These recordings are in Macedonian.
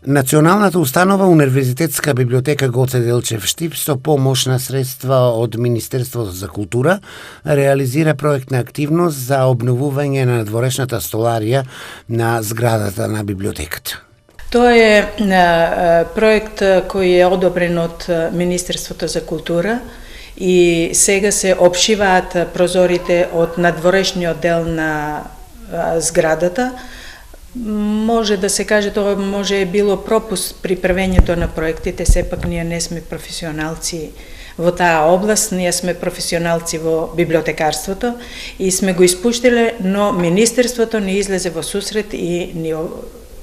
Националната установа Универзитетска библиотека Гоце Делчев Штип со помош на средства од Министерството за култура реализира проектна активност за обновување на надворешната столарија на зградата на библиотеката. Тоа е проект кој е одобрен од Министерството за култура и сега се обшиваат прозорите од надворешниот дел на зградата. Може да се каже, тоа може е било пропуст при правењето на проектите, сепак ние не сме професионалци во таа област, ние сме професионалци во библиотекарството и сме го испуштиле, но Министерството ни излезе во сусрет и ни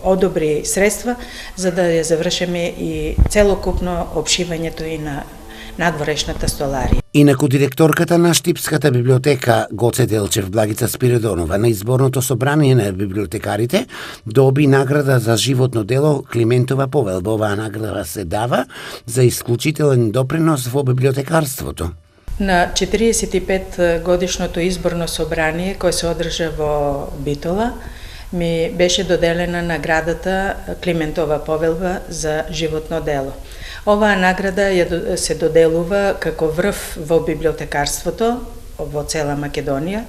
одобри средства за да ја завршиме и целокупно обшивањето и на надворешната столарија. Инаку директорката на Штипската библиотека Гоце Делчев Благица Спиридонова на изборното собрание на библиотекарите доби награда за животно дело Климентова повелба. Оваа награда се дава за исклучителен допринос во библиотекарството. На 45 годишното изборно собрание кој се одржа во Битола ми беше доделена наградата Климентова повелба за животно дело. Оваа награда се доделува како врв во библиотекарството во цела Македонија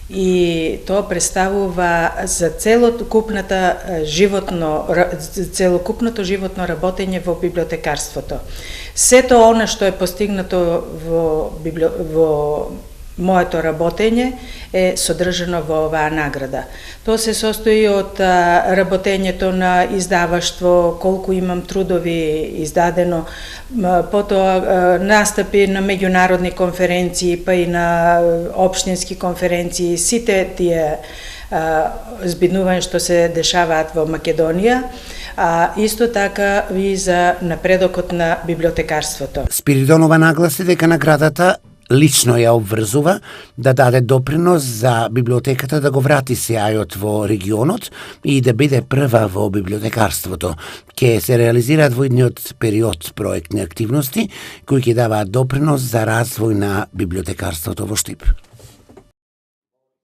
и тоа представува за целокупното животно работење во библиотекарството. Сето она што е постигнато во моето работење е содржано во оваа награда. Тоа се состои од работењето на издаваштво, колку имам трудови издадено, потоа настапи на меѓународни конференции, па и на општински конференции, сите тие збиднувања што се дешаваат во Македонија, исто така и за напредокот на библиотекарството. Спиридонова нагласи дека наградата лично ја обврзува да даде допринос за библиотеката да го врати сеајот во регионот и да биде прва во библиотекарството. Ке се реализираат во идниот период проектни активности кои ќе даваат допринос за развој на библиотекарството во Штип.